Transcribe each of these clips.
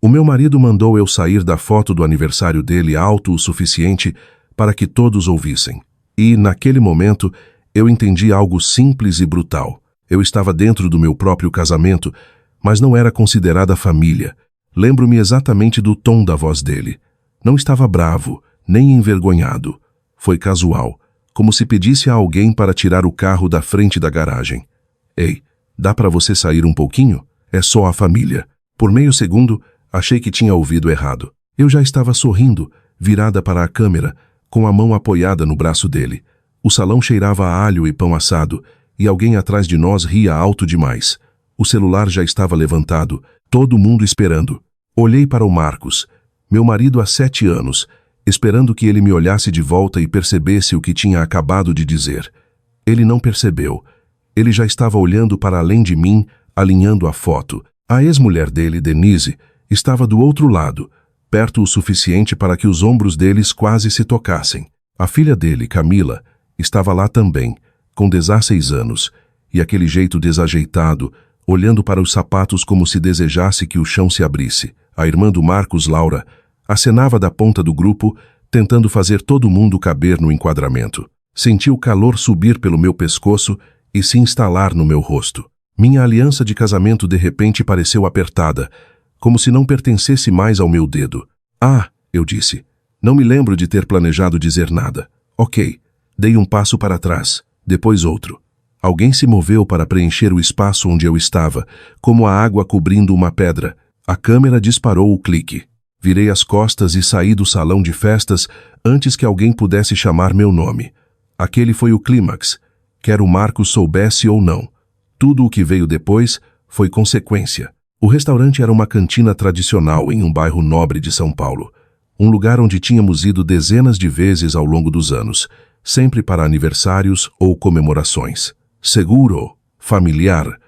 O meu marido mandou eu sair da foto do aniversário dele alto o suficiente para que todos ouvissem. E, naquele momento, eu entendi algo simples e brutal. Eu estava dentro do meu próprio casamento, mas não era considerada família. Lembro-me exatamente do tom da voz dele. Não estava bravo, nem envergonhado. Foi casual, como se pedisse a alguém para tirar o carro da frente da garagem. Ei, dá para você sair um pouquinho? É só a família. Por meio segundo, achei que tinha ouvido errado. Eu já estava sorrindo, virada para a câmera, com a mão apoiada no braço dele. O salão cheirava a alho e pão assado, e alguém atrás de nós ria alto demais. O celular já estava levantado, todo mundo esperando. Olhei para o Marcos, meu marido há 7 anos, esperando que ele me olhasse de volta e percebesse o que tinha acabado de dizer. Ele não percebeu. Ele já estava olhando para além de mim, alinhando a foto. A ex-mulher dele, Denise, estava do outro lado, perto o suficiente para que os ombros deles quase se tocassem. A filha dele, Camila, estava lá também, com 16 anos, e aquele jeito desajeitado, olhando para os sapatos como se desejasse que o chão se abrisse. A irmã do Marcos, Laura, acenava da ponta do grupo, tentando fazer todo mundo caber no enquadramento. Senti o calor subir pelo meu pescoço e se instalar no meu rosto. Minha aliança de casamento de repente pareceu apertada, como se não pertencesse mais ao meu dedo. Ah, eu disse. Não me lembro de ter planejado dizer nada. Ok. Dei um passo para trás, depois outro. Alguém se moveu para preencher o espaço onde eu estava, como a água cobrindo uma pedra. A câmera disparou o clique. Virei as costas e saí do salão de festas antes que alguém pudesse chamar meu nome. Aquele foi o clímax, quer o Marcos soubesse ou não. Tudo o que veio depois foi consequência. O restaurante era uma cantina tradicional em um bairro nobre de São Paulo. Um lugar onde tínhamos ido dezenas de vezes ao longo dos anos, sempre para aniversários ou comemorações. Seguro, familiar,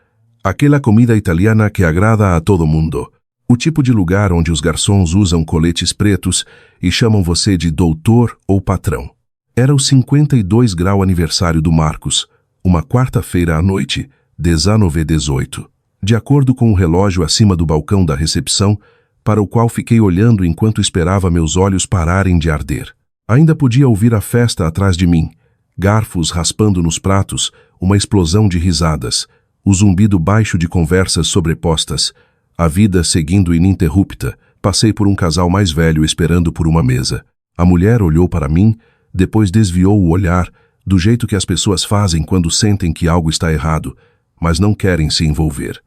aquela comida italiana que agrada a todo mundo. O tipo de lugar onde os garçons usam coletes pretos e chamam você de doutor ou patrão. Era o 52 grau aniversário do Marcos, uma quarta-feira à noite, 19/18. De acordo com o relógio acima do balcão da recepção, para o qual fiquei olhando enquanto esperava meus olhos pararem de arder. Ainda podia ouvir a festa atrás de mim, garfos raspando nos pratos, uma explosão de risadas, o zumbido baixo de conversas sobrepostas, a vida seguindo ininterrupta. Passei por um casal mais velho esperando por uma mesa. A mulher olhou para mim, depois desviou o olhar, do jeito que as pessoas fazem quando sentem que algo está errado, mas não querem se envolver.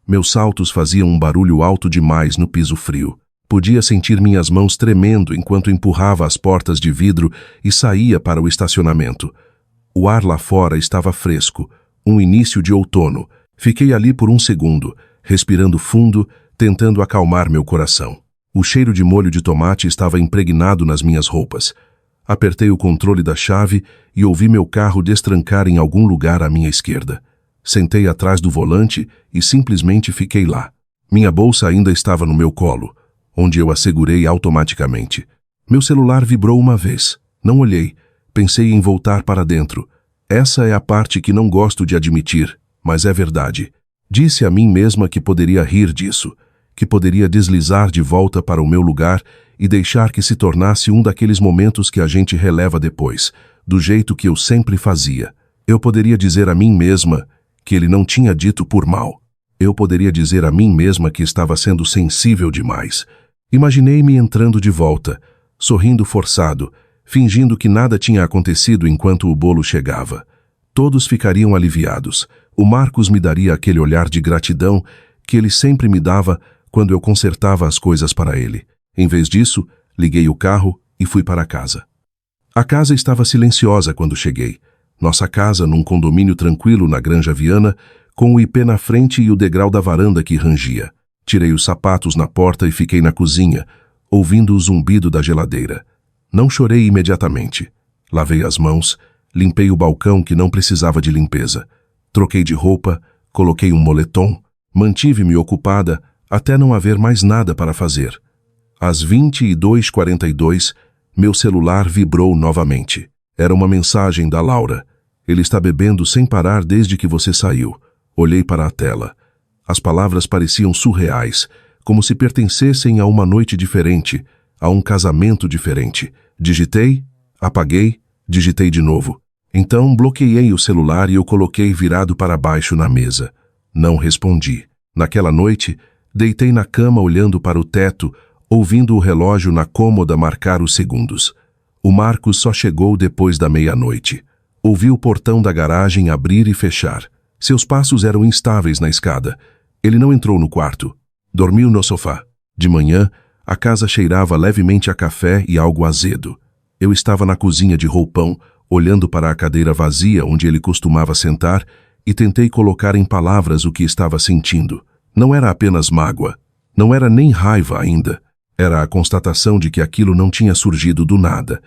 Meus saltos faziam um barulho alto demais no piso frio. Podia sentir minhas mãos tremendo enquanto empurrava as portas de vidro e saía para o estacionamento. O ar lá fora estava fresco, um início de outono. Fiquei ali por um segundo, respirando fundo, tentando acalmar meu coração. O cheiro de molho de tomate estava impregnado nas minhas roupas. Apertei o controle da chave e ouvi meu carro destrancar em algum lugar à minha esquerda. Sentei atrás do volante e simplesmente fiquei lá. Minha bolsa ainda estava no meu colo, onde eu a segurei automaticamente. Meu celular vibrou uma vez. Não olhei. Pensei em voltar para dentro. Essa é a parte que não gosto de admitir, mas é verdade. Disse a mim mesma que poderia rir disso, que poderia deslizar de volta para o meu lugar e deixar que se tornasse um daqueles momentos que a gente releva depois, do jeito que eu sempre fazia. Eu poderia dizer a mim mesma que ele não tinha dito por mal. Eu poderia dizer a mim mesma que estava sendo sensível demais. Imaginei-me entrando de volta, sorrindo forçado, fingindo que nada tinha acontecido enquanto o bolo chegava. Todos ficariam aliviados. O Marcos me daria aquele olhar de gratidão que ele sempre me dava quando eu consertava as coisas para ele. Em vez disso, liguei o carro e fui para casa. A casa estava silenciosa quando cheguei. Nossa casa num condomínio tranquilo na Granja Viana, com o IP na frente e o degrau da varanda que rangia. Tirei os sapatos na porta e fiquei na cozinha, ouvindo o zumbido da geladeira. Não chorei imediatamente. Lavei as mãos, limpei o balcão que não precisava de limpeza. Troquei de roupa, coloquei um moletom, mantive-me ocupada até não haver mais nada para fazer. Às 22h42, meu celular vibrou novamente. Era uma mensagem da Laura. Ele está bebendo sem parar desde que você saiu. Olhei para a tela. As palavras pareciam surreais, como se pertencessem a uma noite diferente, a um casamento diferente. Digitei, apaguei, digitei de novo. Então bloqueei o celular e o coloquei virado para baixo na mesa. Não respondi. Naquela noite, deitei na cama olhando para o teto, ouvindo o relógio na cômoda marcar os segundos. O Marcos só chegou depois da meia-noite. Ouvi o portão da garagem abrir e fechar. Seus passos eram instáveis na escada. Ele não entrou no quarto. Dormiu no sofá. De manhã, a casa cheirava levemente a café e algo azedo. Eu estava na cozinha de roupão, olhando para a cadeira vazia onde ele costumava sentar, e tentei colocar em palavras o que estava sentindo. Não era apenas mágoa. Não era nem raiva ainda. Era a constatação de que aquilo não tinha surgido do nada.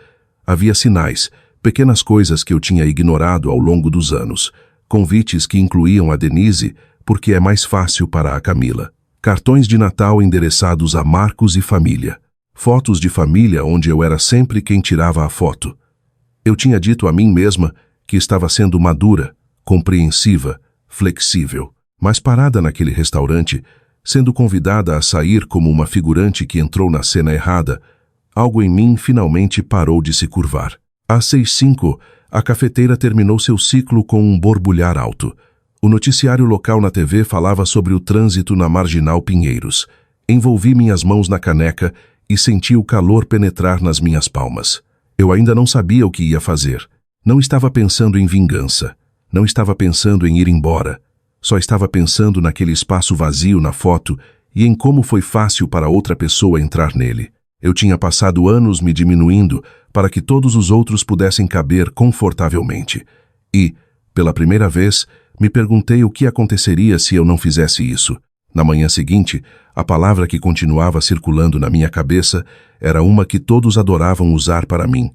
Havia sinais, pequenas coisas que eu tinha ignorado ao longo dos anos. Convites que incluíam a Denise, porque é mais fácil para a Camila. Cartões de Natal endereçados a Marcos e família. Fotos de família onde eu era sempre quem tirava a foto. Eu tinha dito a mim mesma que estava sendo madura, compreensiva, flexível. Mas parada naquele restaurante, sendo convidada a sair como uma figurante que entrou na cena errada, algo em mim finalmente parou de se curvar. Às 6h05, a cafeteira terminou seu ciclo com um borbulhar alto. O noticiário local na TV falava sobre o trânsito na Marginal Pinheiros. Envolvi minhas mãos na caneca e senti o calor penetrar nas minhas palmas. Eu ainda não sabia o que ia fazer. Não estava pensando em vingança. Não estava pensando em ir embora. Só estava pensando naquele espaço vazio na foto e em como foi fácil para outra pessoa entrar nele. Eu tinha passado anos me diminuindo para que todos os outros pudessem caber confortavelmente. E, pela primeira vez, me perguntei o que aconteceria se eu não fizesse isso. Na manhã seguinte, a palavra que continuava circulando na minha cabeça era uma que todos adoravam usar para mim: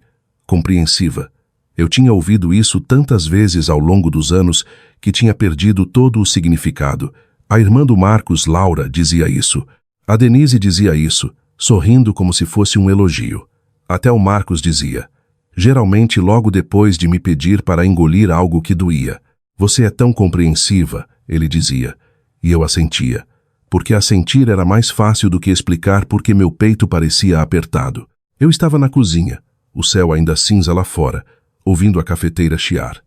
compreensiva. Eu tinha ouvido isso tantas vezes ao longo dos anos que tinha perdido todo o significado. A irmã do Marcos, Laura, dizia isso. A Denise dizia isso, sorrindo como se fosse um elogio. Até o Marcos dizia, geralmente logo depois de me pedir para engolir algo que doía. Você é tão compreensiva, ele dizia, e eu assentia, porque assentir era mais fácil do que explicar porque meu peito parecia apertado. Eu estava na cozinha, o céu ainda cinza lá fora, ouvindo a cafeteira chiar.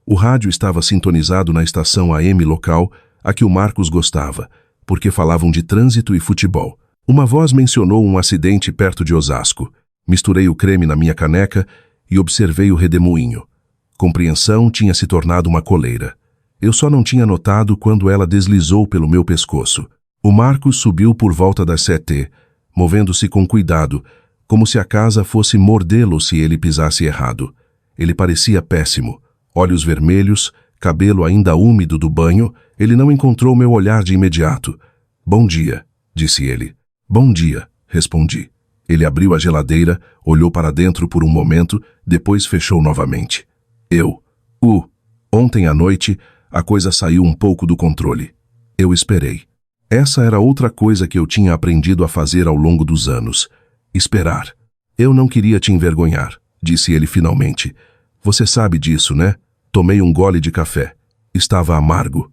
O rádio estava sintonizado na estação AM local, a que o Marcos gostava, porque falavam de trânsito e futebol. Uma voz mencionou um acidente perto de Osasco. Misturei o creme na minha caneca e observei o redemoinho. Compreensão tinha se tornado uma coleira. Eu só não tinha notado quando ela deslizou pelo meu pescoço. O Marcos subiu por volta das 7h, movendo-se com cuidado, como se a casa fosse mordê-lo se ele pisasse errado. Ele parecia péssimo. Olhos vermelhos, cabelo ainda úmido do banho, ele não encontrou meu olhar de imediato. Bom dia, disse ele. Bom dia, respondi. Ele abriu a geladeira, olhou para dentro por um momento, depois fechou novamente. Ontem à noite, a coisa saiu um pouco do controle. Eu esperei. Essa era outra coisa que eu tinha aprendido a fazer ao longo dos anos. Esperar. Eu não queria te envergonhar, disse ele finalmente. Você sabe disso, né? Tomei um gole de café. Estava amargo.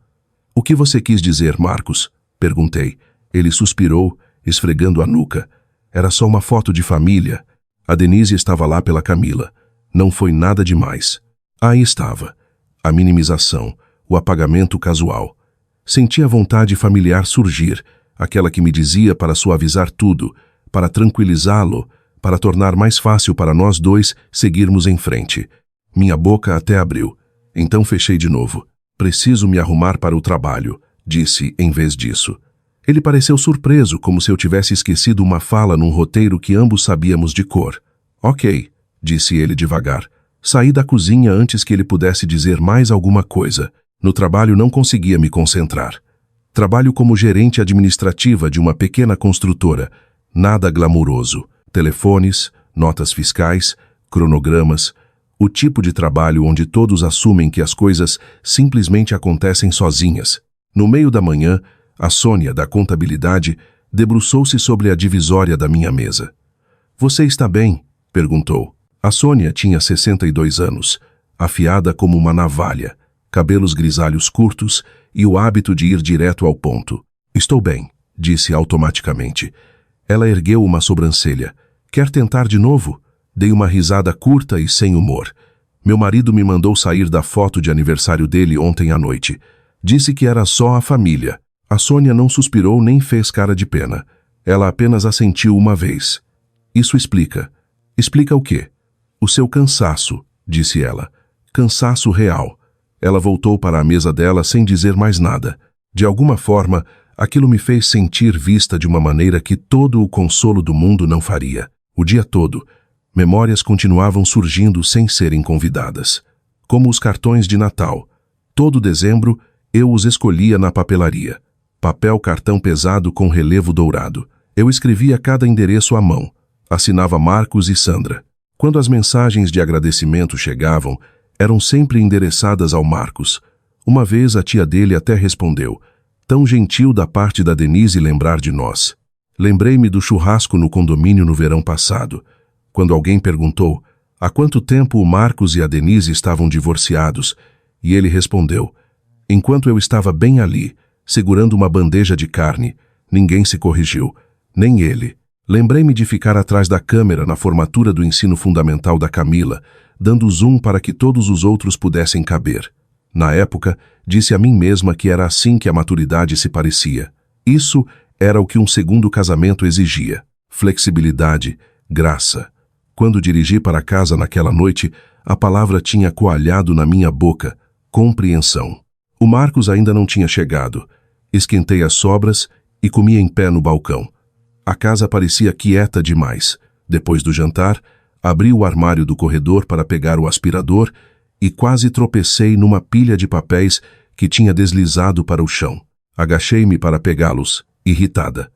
O que você quis dizer, Marcos? Perguntei. Ele suspirou, esfregando a nuca. Era só uma foto de família. A Denise estava lá pela Camila. Não foi nada demais. Aí estava. A minimização, o apagamento casual. Senti a vontade familiar surgir, aquela que me dizia para suavizar tudo, para tranquilizá-lo, para tornar mais fácil para nós dois seguirmos em frente. Minha boca até abriu. Então fechei de novo. Preciso me arrumar para o trabalho, disse em vez disso. Ele pareceu surpreso, como se eu tivesse esquecido uma fala num roteiro que ambos sabíamos de cor. Ok, disse ele devagar. Saí da cozinha antes que ele pudesse dizer mais alguma coisa. No trabalho não conseguia me concentrar. Trabalho como gerente administrativa de uma pequena construtora. Nada glamuroso. Telefones, notas fiscais, cronogramas. O tipo de trabalho onde todos assumem que as coisas simplesmente acontecem sozinhas. No meio da manhã, a Sônia, da contabilidade, debruçou-se sobre a divisória da minha mesa. Você está bem? Perguntou. A Sônia tinha 62 anos, afiada como uma navalha, cabelos grisalhos curtos e o hábito de ir direto ao ponto. Estou bem, disse automaticamente. Ela ergueu uma sobrancelha. Quer tentar de novo? Dei uma risada curta e sem humor. Meu marido me mandou sair da foto de aniversário dele ontem à noite. Disse que era só a família. A Sônia não suspirou nem fez cara de pena. Ela apenas assentiu uma vez. Isso explica. Explica o quê? O seu cansaço, disse ela. Cansaço real. Ela voltou para a mesa dela sem dizer mais nada. De alguma forma, aquilo me fez sentir vista de uma maneira que todo o consolo do mundo não faria. O dia todo, memórias continuavam surgindo sem serem convidadas. Como os cartões de Natal. Todo dezembro, eu os escolhia na papelaria. Papel cartão pesado com relevo dourado. Eu escrevia cada endereço à mão. Assinava Marcos e Sandra. Quando as mensagens de agradecimento chegavam, eram sempre endereçadas ao Marcos. Uma vez a tia dele até respondeu: tão gentil da parte da Denise lembrar de nós. Lembrei-me do churrasco no condomínio no verão passado, quando alguém perguntou há quanto tempo o Marcos e a Denise estavam divorciados, e ele respondeu: enquanto eu estava bem ali, segurando uma bandeja de carne, ninguém se corrigiu, nem ele. Lembrei-me de ficar atrás da câmera na formatura do ensino fundamental da Camila, dando zoom para que todos os outros pudessem caber. Na época, disse a mim mesma que era assim que a maturidade se parecia. Isso era o que um segundo casamento exigia. Flexibilidade, graça. Quando dirigi para casa naquela noite, a palavra tinha coalhado na minha boca: compreensão. O Marcos ainda não tinha chegado. Esquentei as sobras e comi em pé no balcão. A casa parecia quieta demais. Depois do jantar, abri o armário do corredor para pegar o aspirador e quase tropecei numa pilha de papéis que tinha deslizado para o chão. Agachei-me para pegá-los, irritada.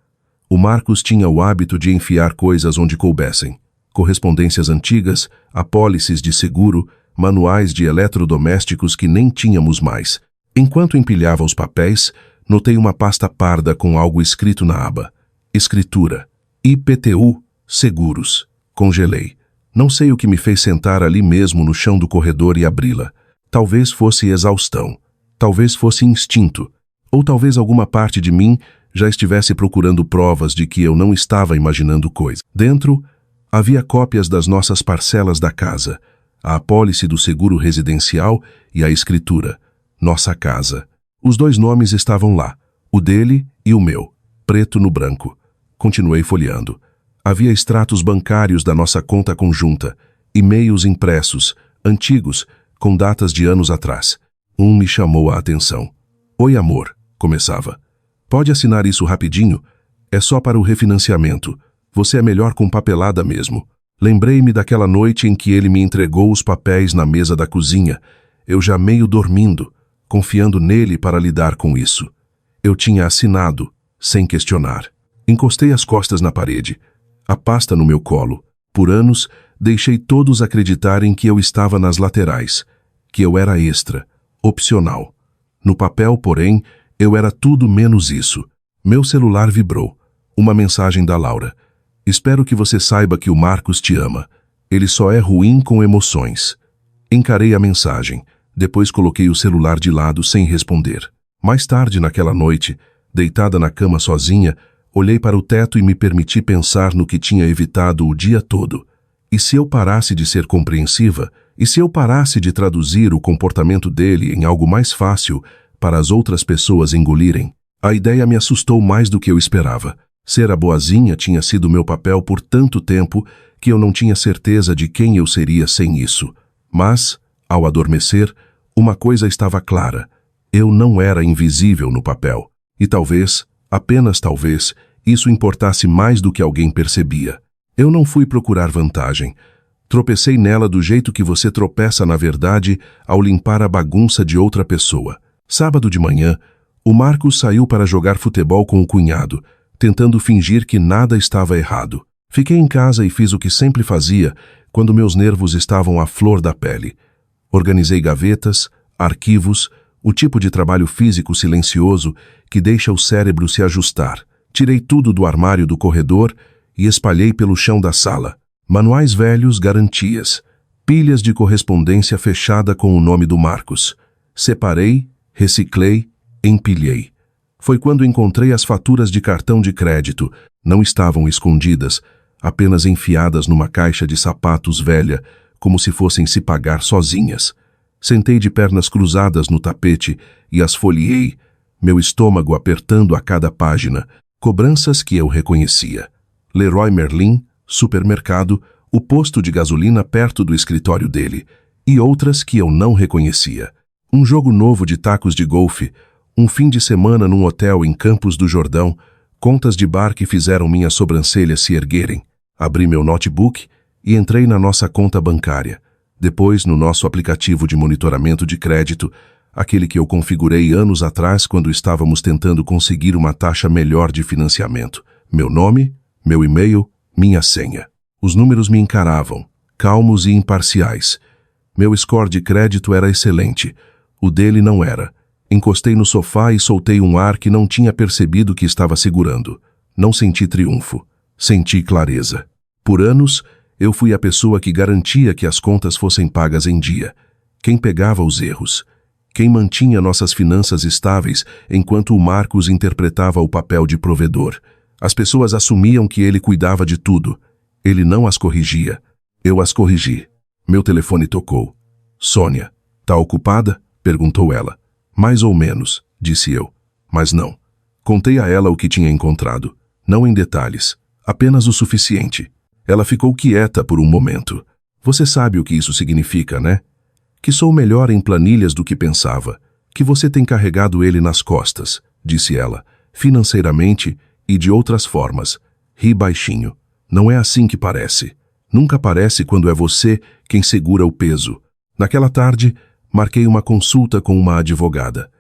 O Marcos tinha o hábito de enfiar coisas onde coubessem. Correspondências antigas, apólices de seguro, manuais de eletrodomésticos que nem tínhamos mais. Enquanto empilhava os papéis, notei uma pasta parda com algo escrito na aba. Escritura. IPTU, seguros. Congelei. Não sei o que me fez sentar ali mesmo no chão do corredor e abri-la. Talvez fosse exaustão. Talvez fosse instinto. Ou talvez alguma parte de mim já estivesse procurando provas de que eu não estava imaginando coisas. Dentro, havia cópias das nossas parcelas da casa, a apólice do seguro residencial e a escritura. Nossa casa. Os dois nomes estavam lá, o dele e o meu, preto no branco. Continuei folheando. Havia extratos bancários da nossa conta conjunta, e-mails impressos, antigos, com datas de anos atrás. Um me chamou a atenção. Oi, amor, começava. Pode assinar isso rapidinho? É só para o refinanciamento. Você é melhor com papelada mesmo. Lembrei-me daquela noite em que ele me entregou os papéis na mesa da cozinha, eu já meio dormindo, confiando nele para lidar com isso. Eu tinha assinado, sem questionar. Encostei as costas na parede, a pasta no meu colo. Por anos, deixei todos acreditarem que eu estava nas laterais, que eu era extra, opcional. No papel, porém, eu era tudo menos isso. Meu celular vibrou. Uma mensagem da Laura. Espero que você saiba que o Marcos te ama. Ele só é ruim com emoções. Encarei a mensagem. Depois coloquei o celular de lado sem responder. Mais tarde naquela noite, deitada na cama sozinha, olhei para o teto e me permiti pensar no que tinha evitado o dia todo. E se eu parasse de ser compreensiva? E se eu parasse de traduzir o comportamento dele em algo mais fácil para as outras pessoas engolirem? A ideia me assustou mais do que eu esperava. Ser a boazinha tinha sido meu papel por tanto tempo que eu não tinha certeza de quem eu seria sem isso. Mas, ao adormecer, uma coisa estava clara. Eu não era invisível no papel. E talvez, apenas talvez, isso importasse mais do que alguém percebia. Eu não fui procurar vantagem. Tropecei nela do jeito que você tropeça na verdade ao limpar a bagunça de outra pessoa. Sábado de manhã, o Marcos saiu para jogar futebol com o cunhado, tentando fingir que nada estava errado. Fiquei em casa e fiz o que sempre fazia quando meus nervos estavam à flor da pele. Organizei gavetas, arquivos, o tipo de trabalho físico silencioso que deixa o cérebro se ajustar. Tirei tudo do armário do corredor e espalhei pelo chão da sala. Manuais velhos, garantias. Pilhas de correspondência fechada com o nome do Marcos. Separei, reciclei, empilhei. Foi quando encontrei as faturas de cartão de crédito. Não estavam escondidas, apenas enfiadas numa caixa de sapatos velha, como se fossem se pagar sozinhas. Sentei de pernas cruzadas no tapete e as folheei, meu estômago apertando a cada página. Cobranças que eu reconhecia. Leroy Merlin, supermercado, o posto de gasolina perto do escritório dele, e outras que eu não reconhecia. Um jogo novo de tacos de golfe, um fim de semana num hotel em Campos do Jordão, contas de bar que fizeram minhas sobrancelhas se erguerem. Abri meu notebook e entrei na nossa conta bancária. Depois, no nosso aplicativo de monitoramento de crédito, aquele que eu configurei anos atrás quando estávamos tentando conseguir uma taxa melhor de financiamento. Meu nome, meu e-mail, minha senha. Os números me encaravam, calmos e imparciais. Meu score de crédito era excelente. O dele não era. Encostei no sofá e soltei um ar que não tinha percebido que estava segurando. Não senti triunfo. Senti clareza. Por anos, eu fui a pessoa que garantia que as contas fossem pagas em dia. Quem pegava os erros. Quem mantinha nossas finanças estáveis enquanto o Marcos interpretava o papel de provedor. As pessoas assumiam que ele cuidava de tudo. Ele não as corrigia. Eu as corrigi. Meu telefone tocou. Sônia. Tá ocupada? Perguntou ela. Mais ou menos, disse eu. Mas não. Contei a ela o que tinha encontrado. Não em detalhes. Apenas o suficiente. Ela ficou quieta por um momento. Você sabe o que isso significa, né? Que sou melhor em planilhas do que pensava. Que você tem carregado ele nas costas, disse ela, financeiramente e de outras formas. Ri baixinho. Não é assim que parece. Nunca parece quando é você quem segura o peso. Naquela tarde, marquei uma consulta com uma advogada.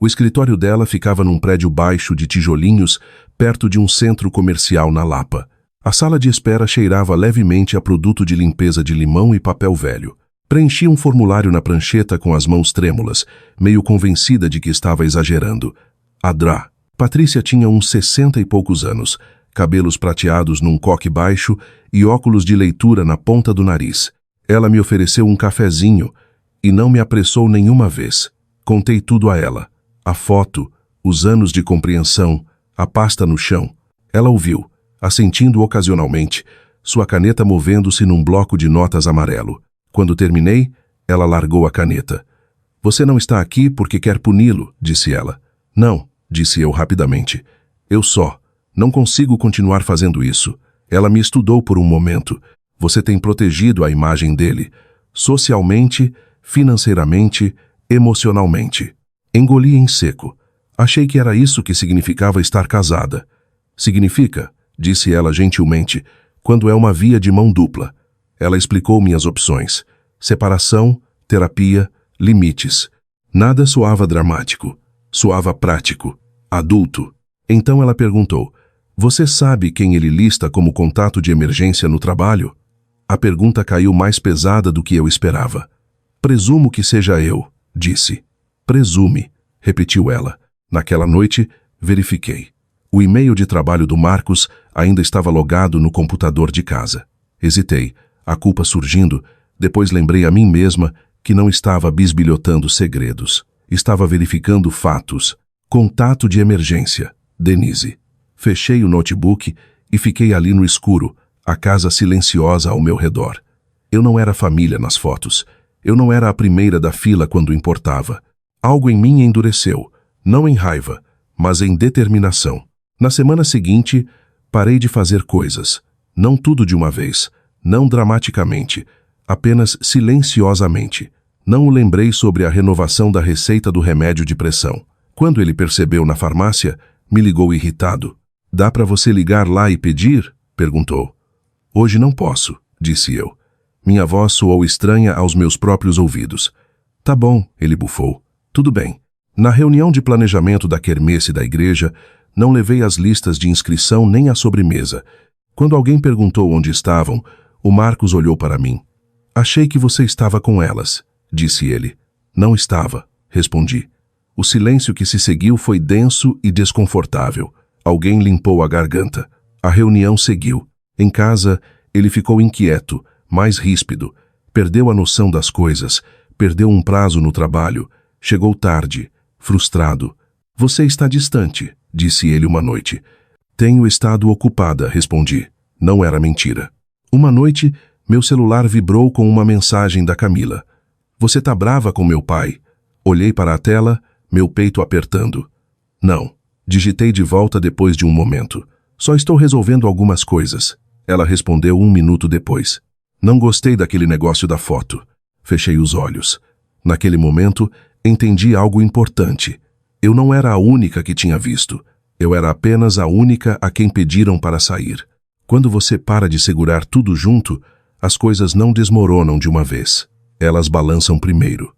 O escritório dela ficava num prédio baixo de tijolinhos, perto de um centro comercial na Lapa. A sala de espera cheirava levemente a produto de limpeza de limão e papel velho. Preenchi um formulário na prancheta com as mãos trêmulas, meio convencida de que estava exagerando. Adrá. Patrícia tinha uns 60 e poucos anos, cabelos prateados num coque baixo e óculos de leitura na ponta do nariz. Ela me ofereceu um cafezinho e não me apressou nenhuma vez. Contei tudo a ela. A foto, os anos de compreensão, a pasta no chão. Ela ouviu, assentindo ocasionalmente, sua caneta movendo-se num bloco de notas amarelo. Quando terminei, ela largou a caneta. Você não está aqui porque quer puni-lo, disse ela. Não, disse eu rapidamente. Eu só. Não consigo continuar fazendo isso. Ela me estudou por um momento. Você tem protegido a imagem dele. Socialmente, financeiramente, emocionalmente. Engoli em seco. Achei que era isso que significava estar casada. Significa, disse ela gentilmente, quando é uma via de mão dupla. Ela explicou minhas opções. Separação, terapia, limites. Nada soava dramático. Soava prático. Adulto. Então ela perguntou, você sabe quem ele lista como contato de emergência no trabalho? A pergunta caiu mais pesada do que eu esperava. Presumo que seja eu, disse. Presume, repetiu ela. Naquela noite, verifiquei. O e-mail de trabalho do Marcos ainda estava logado no computador de casa. Hesitei, a culpa surgindo, depois lembrei a mim mesma que não estava bisbilhotando segredos. Estava verificando fatos. Contato de emergência. Denise. Fechei o notebook e fiquei ali no escuro, a casa silenciosa ao meu redor. Eu não era família nas fotos. Eu não era a primeira da fila quando importava. Algo em mim endureceu, não em raiva, mas em determinação. Na semana seguinte, parei de fazer coisas. Não tudo de uma vez, não dramaticamente, apenas silenciosamente. Não o lembrei sobre a renovação da receita do remédio de pressão. Quando ele percebeu na farmácia, me ligou irritado. Dá para você ligar lá e pedir? Perguntou. Hoje não posso, disse eu. Minha voz soou estranha aos meus próprios ouvidos. Tá bom, ele bufou. Tudo bem. Na reunião de planejamento da quermesse da igreja, não levei as listas de inscrição nem a sobremesa. Quando alguém perguntou onde estavam, o Marcos olhou para mim. Achei que você estava com elas, disse ele. Não estava, respondi. O silêncio que se seguiu foi denso e desconfortável. Alguém limpou a garganta. A reunião seguiu. Em casa, ele ficou inquieto, mais ríspido. Perdeu a noção das coisas. Perdeu um prazo no trabalho. Chegou tarde, frustrado. Você está distante, disse ele uma noite. Tenho estado ocupada, respondi. Não era mentira. Uma noite, meu celular vibrou com uma mensagem da Camila. Você tá brava com meu pai? Olhei para a tela, meu peito apertando. Não. Digitei de volta depois de um momento. Só estou resolvendo algumas coisas. Ela respondeu 1 minuto depois. Não gostei daquele negócio da foto. Fechei os olhos. Naquele momento, entendi algo importante. Eu não era a única que tinha visto. Eu era apenas a única a quem pediram para sair. Quando você para de segurar tudo junto, as coisas não desmoronam de uma vez. Elas balançam primeiro.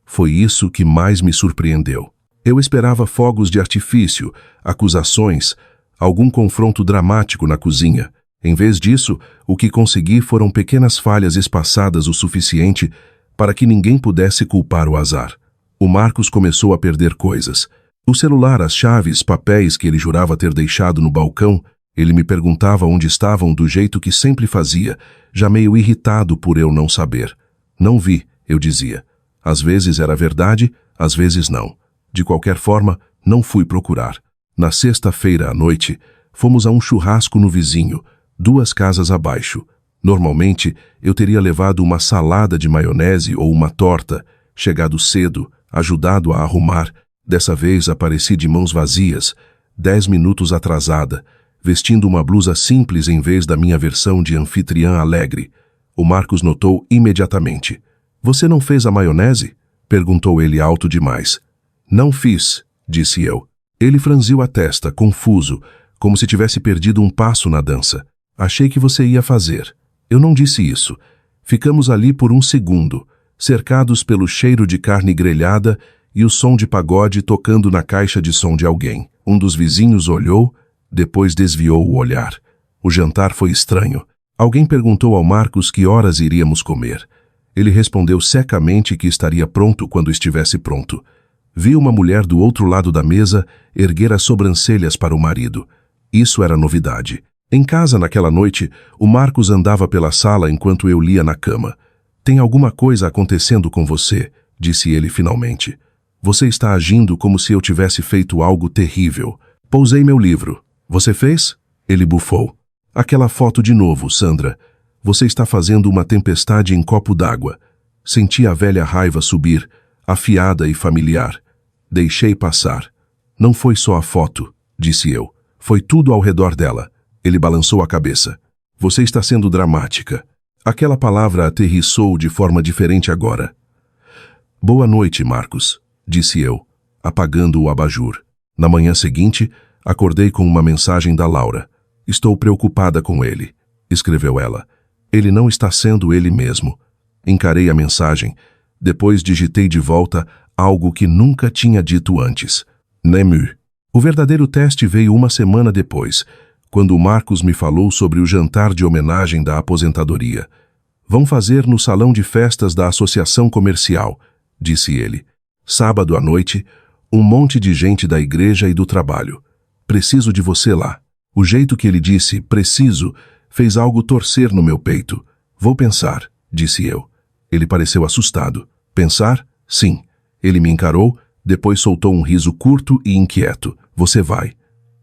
Foi isso que mais me surpreendeu. Eu esperava fogos de artifício, acusações, algum confronto dramático na cozinha. Em vez disso, o que consegui foram pequenas falhas espaçadas o suficiente para que ninguém pudesse culpar o azar. O Marcos começou a perder coisas. O celular, as chaves, papéis que ele jurava ter deixado no balcão. Ele me perguntava onde estavam do jeito que sempre fazia, já meio irritado por eu não saber. Não vi, eu dizia. Às vezes era verdade, às vezes não. De qualquer forma, não fui procurar. Na sexta-feira à noite, fomos a um churrasco no vizinho, 2 casas abaixo. Normalmente, eu teria levado uma salada de maionese ou uma torta, chegado cedo, ajudado a arrumar. Dessa vez apareci de mãos vazias, 10 minutos atrasada, vestindo uma blusa simples em vez da minha versão de anfitriã alegre. O Marcos notou imediatamente. Você não fez a maionese? Perguntou ele alto demais. Não fiz, disse eu. Ele franziu a testa, confuso, como se tivesse perdido um passo na dança. Achei que você ia fazer. Eu não disse isso. Ficamos ali por 1 segundo, cercados pelo cheiro de carne grelhada e o som de pagode tocando na caixa de som de alguém. Um dos vizinhos olhou, depois desviou o olhar. O jantar foi estranho. Alguém perguntou ao Marcos que horas iríamos comer. Ele respondeu secamente que estaria pronto quando estivesse pronto. Vi uma mulher do outro lado da mesa erguer as sobrancelhas para o marido. Isso era novidade. Em casa, naquela noite, o Marcos andava pela sala enquanto eu lia na cama. Tem alguma coisa acontecendo com você, disse ele finalmente. Você está agindo como se eu tivesse feito algo terrível. Pousei meu livro. Você fez? Ele bufou. Aquela foto de novo, Sandra. Você está fazendo uma tempestade em copo d'água. Senti a velha raiva subir, afiada e familiar. Deixei passar. Não foi só a foto, disse eu. Foi tudo ao redor dela. Ele balançou a cabeça. Você está sendo dramática. Aquela palavra aterrissou de forma diferente agora. Boa noite, Marcos, disse eu, apagando o abajur. Na manhã seguinte, acordei com uma mensagem da Laura. Estou preocupada com ele, escreveu ela. Ele não está sendo ele mesmo. Encarei a mensagem. Depois digitei de volta algo que nunca tinha dito antes. Nemu. O verdadeiro teste veio 1 semana depois, quando o Marcos me falou sobre o jantar de homenagem da aposentadoria. Vão fazer no salão de festas da Associação Comercial, disse ele. Sábado à noite, um monte de gente da igreja e do trabalho. Preciso de você lá. O jeito que ele disse, preciso, fez algo torcer no meu peito. Vou pensar, disse eu. Ele pareceu assustado. Pensar? Sim. Ele me encarou, depois soltou um riso curto e inquieto. Você vai.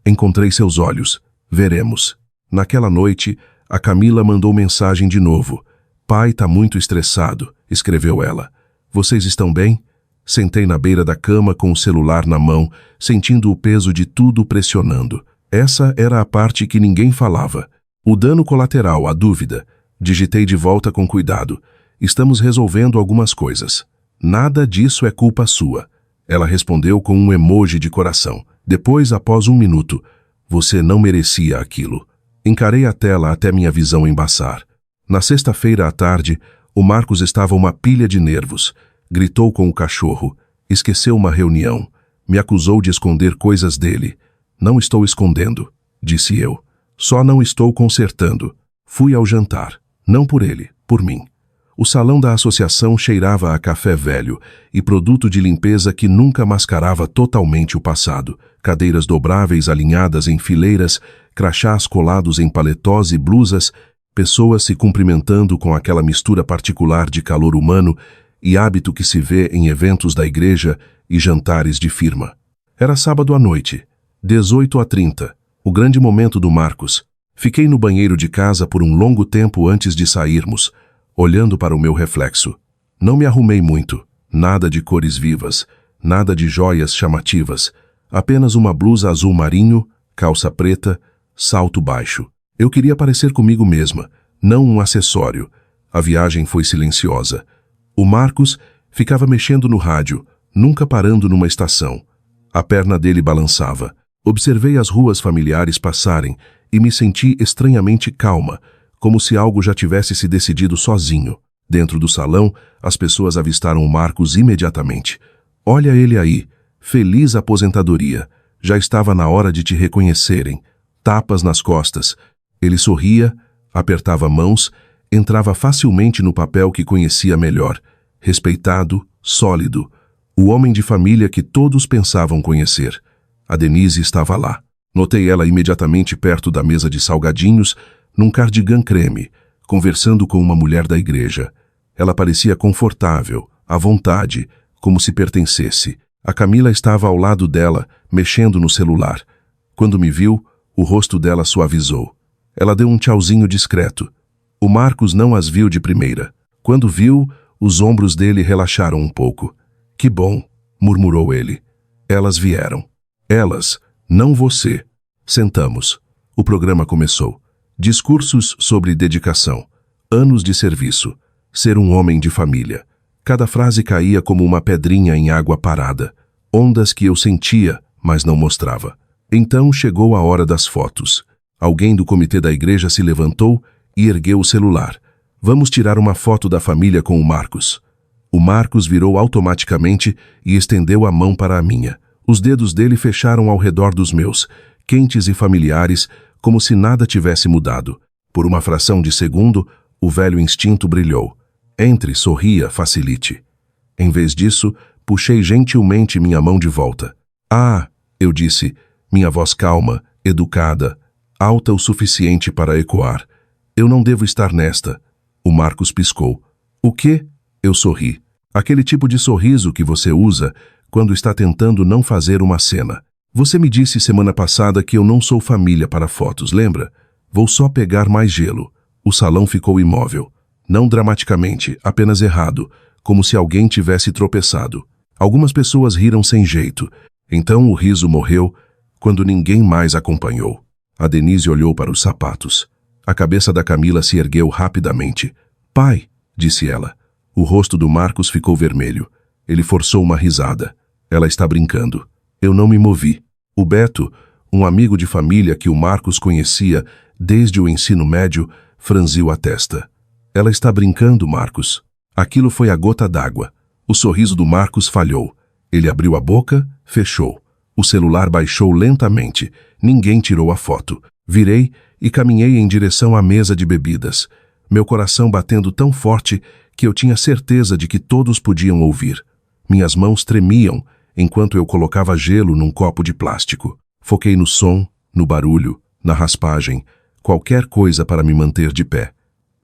Encontrei seus olhos. Veremos. Naquela noite, a Camila mandou mensagem de novo. Pai tá muito estressado, escreveu ela. Vocês estão bem? Sentei na beira da cama com o celular na mão, sentindo o peso de tudo pressionando. Essa era a parte que ninguém falava. O dano colateral, a dúvida. Digitei de volta com cuidado. Estamos resolvendo algumas coisas. Nada disso é culpa sua. Ela respondeu com um emoji de coração. Depois, após 1 minuto, você não merecia aquilo. Encarei a tela até minha visão embaçar. Na sexta-feira à tarde, o Marcos estava uma pilha de nervos. Gritou com o cachorro. Esqueceu uma reunião. Me acusou de esconder coisas dele. Não estou escondendo, disse eu. Só não estou consertando. Fui ao jantar. Não por ele, por mim. O salão da associação cheirava a café velho e produto de limpeza que nunca mascarava totalmente o passado. Cadeiras dobráveis alinhadas em fileiras, crachás colados em paletós e blusas, pessoas se cumprimentando com aquela mistura particular de calor humano e hábito que se vê em eventos da igreja e jantares de firma. Era sábado à noite, 18h30, o grande momento do Marcos. Fiquei no banheiro de casa por um longo tempo antes de sairmos, olhando para o meu reflexo. Não me arrumei muito, nada de cores vivas, nada de joias chamativas, apenas uma blusa azul marinho, calça preta, salto baixo. Eu queria parecer comigo mesma, não um acessório. A viagem foi silenciosa. O Marcos ficava mexendo no rádio, nunca parando numa estação. A perna dele balançava. Observei as ruas familiares passarem e me senti estranhamente calma, como se algo já tivesse se decidido sozinho. Dentro do salão, as pessoas avistaram o Marcos imediatamente. Olha ele aí, feliz aposentadoria. Já estava na hora de te reconhecerem. Tapas nas costas. Ele sorria, apertava mãos, entrava facilmente no papel que conhecia melhor. Respeitado, sólido. O homem de família que todos pensavam conhecer. A Denise estava lá. Notei ela imediatamente perto da mesa de salgadinhos, num cardigan creme, conversando com uma mulher da igreja. Ela parecia confortável, à vontade, como se pertencesse. A Camila estava ao lado dela, mexendo no celular. Quando me viu, o rosto dela suavizou. Ela deu um tchauzinho discreto. O Marcos não as viu de primeira. Quando viu, os ombros dele relaxaram um pouco. Que bom, murmurou ele. Elas vieram. Elas, não você. Sentamos. O programa começou. Discursos sobre dedicação. Anos de serviço. Ser um homem de família. Cada frase caía como uma pedrinha em água parada. Ondas que eu sentia, mas não mostrava. Então chegou a hora das fotos. Alguém do comitê da igreja se levantou e ergueu o celular. Vamos tirar uma foto da família com o Marcos. O Marcos virou automaticamente e estendeu a mão para a minha. Os dedos dele fecharam ao redor dos meus, quentes e familiares, como se nada tivesse mudado. Por uma fração de segundo, o velho instinto brilhou. Entre, sorria, facilite. Em vez disso, puxei gentilmente minha mão de volta. Ah, eu disse, minha voz calma, educada, alta o suficiente para ecoar. Eu não devo estar nesta. O Marcos piscou. O quê? Eu sorri. Aquele tipo de sorriso que você usa quando está tentando não fazer uma cena. Você me disse semana passada que eu não sou família para fotos, lembra? Vou só pegar mais gelo. O salão ficou imóvel. Não dramaticamente, apenas errado, como se alguém tivesse tropeçado. Algumas pessoas riram sem jeito. Então o riso morreu quando ninguém mais acompanhou. A Denise olhou para os sapatos. A cabeça da Camila se ergueu rapidamente. Pai, disse ela. O rosto do Marcos ficou vermelho. Ele forçou uma risada. Ela está brincando. Eu não me movi. O Beto, um amigo de família que o Marcos conhecia desde o ensino médio, franziu a testa. Ela está brincando, Marcos. Aquilo foi a gota d'água. O sorriso do Marcos falhou. Ele abriu a boca, fechou. O celular baixou lentamente. Ninguém tirou a foto. Virei e caminhei em direção à mesa de bebidas. Meu coração batendo tão forte que eu tinha certeza de que todos podiam ouvir. Minhas mãos tremiam enquanto eu colocava gelo num copo de plástico. Foquei no som, no barulho, na raspagem, qualquer coisa para me manter de pé.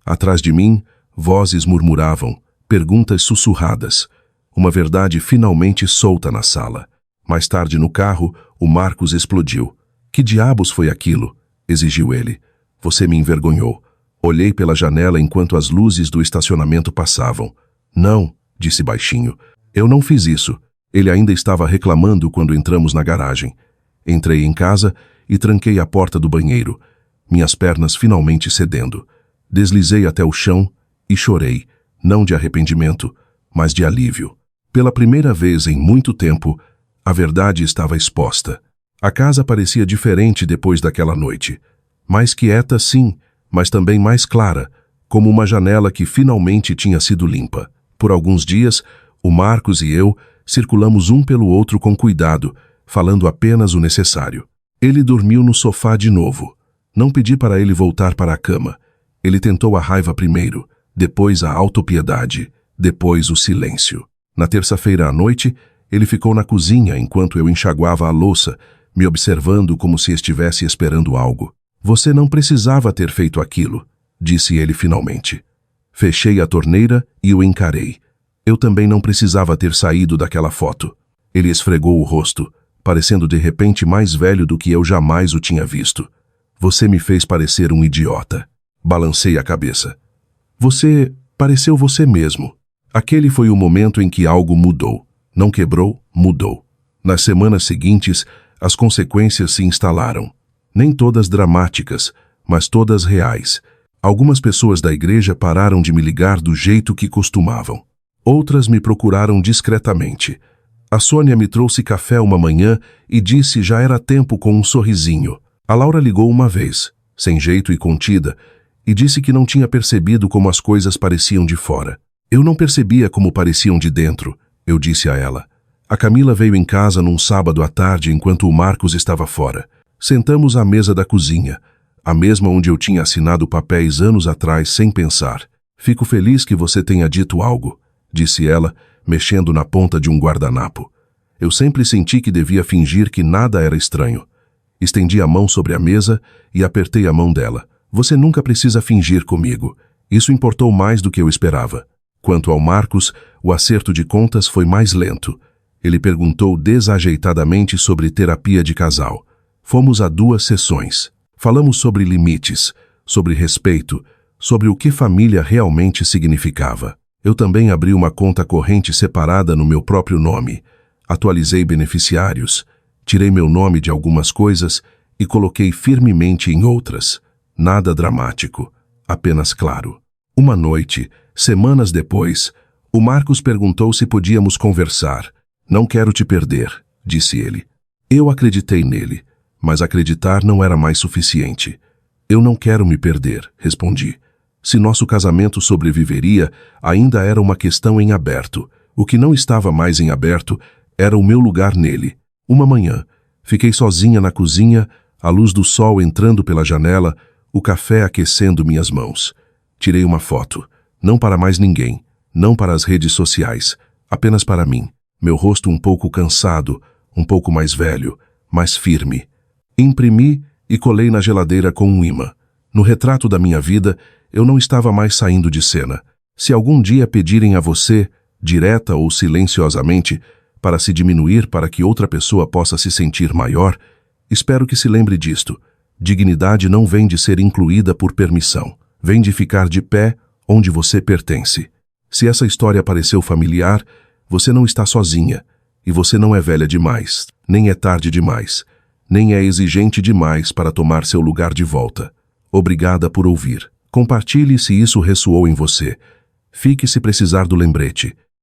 Atrás de mim, vozes murmuravam, perguntas sussurradas. Uma verdade finalmente solta na sala. Mais tarde no carro, o Marcos explodiu. Que diabos foi aquilo? Exigiu ele. Você me envergonhou. Olhei pela janela enquanto as luzes do estacionamento passavam. Não, disse baixinho. Eu não fiz isso. Ele ainda estava reclamando quando entramos na garagem. Entrei em casa e tranquei a porta do banheiro, minhas pernas finalmente cedendo. Deslizei até o chão e chorei, não de arrependimento, mas de alívio. Pela primeira vez em muito tempo, a verdade estava exposta. A casa parecia diferente depois daquela noite. Mais quieta, sim, mas também mais clara, como uma janela que finalmente tinha sido limpa. Por alguns dias, o Marcos e eu circulamos um pelo outro com cuidado, falando apenas o necessário. Ele dormiu no sofá de novo. Não pedi para ele voltar para a cama. Ele tentou a raiva primeiro, depois a autopiedade, depois o silêncio. Na terça-feira à noite, ele ficou na cozinha enquanto eu enxaguava a louça, me observando como se estivesse esperando algo. Você não precisava ter feito aquilo, disse ele finalmente. Fechei a torneira e o encarei. Eu também não precisava ter saído daquela foto. Ele esfregou o rosto. parecendo de repente mais velho do que eu jamais o tinha visto. Você me fez parecer um idiota. Balancei a cabeça. Você pareceu você mesmo. Aquele foi o momento em que algo mudou. Não quebrou, mudou. Nas semanas seguintes, as consequências se instalaram. Nem todas dramáticas, mas todas reais. Algumas pessoas da igreja pararam de me ligar do jeito que costumavam. Outras me procuraram discretamente. A Sônia me trouxe café uma manhã e disse já era tempo com um sorrisinho. A Laura ligou uma vez, sem jeito e contida, e disse que não tinha percebido como as coisas pareciam de fora. Eu não percebia como pareciam de dentro, eu disse a ela. A Camila veio em casa num sábado à tarde enquanto o Marcos estava fora. Sentamos à mesa da cozinha, a mesma onde eu tinha assinado papéis anos atrás sem pensar. Fico feliz que você tenha dito algo, disse ela, mexendo na ponta de um guardanapo. Eu sempre senti que devia fingir que nada era estranho. Estendi a mão sobre a mesa e apertei a mão dela. Você nunca precisa fingir comigo. Isso importou mais do que eu esperava. Quanto ao Marcos, o acerto de contas foi mais lento. Ele perguntou desajeitadamente sobre terapia de casal. Fomos a 2 sessões. Falamos sobre limites, sobre respeito, sobre o que família realmente significava. Eu também abri uma conta corrente separada no meu próprio nome. Atualizei beneficiários. Tirei meu nome de algumas coisas e coloquei firmemente em outras. Nada dramático, apenas claro. Uma noite, semanas depois, o Marcos perguntou se podíamos conversar. Não quero te perder, disse ele. Eu acreditei nele, mas acreditar não era mais suficiente. Eu não quero me perder, respondi. Se nosso casamento sobreviveria, ainda era uma questão em aberto. O que não estava mais em aberto era o meu lugar nele. Uma manhã, fiquei sozinha na cozinha, a luz do sol entrando pela janela, o café aquecendo minhas mãos. Tirei uma foto, não para mais ninguém, não para as redes sociais, apenas para mim. Meu rosto um pouco cansado, um pouco mais velho, mais firme. Imprimi e colei na geladeira com um imã. No retrato da minha vida, eu não estava mais saindo de cena. Se algum dia pedirem a você, direta ou silenciosamente, para se diminuir para que outra pessoa possa se sentir maior, espero que se lembre disto. Dignidade não vem de ser incluída por permissão. Vem de ficar de pé onde você pertence. Se essa história pareceu familiar, você não está sozinha. E você não é velha demais, nem é tarde demais, nem é exigente demais para tomar seu lugar de volta. Obrigada por ouvir. Compartilhe se isso ressoou em você. Fique se precisar do lembrete.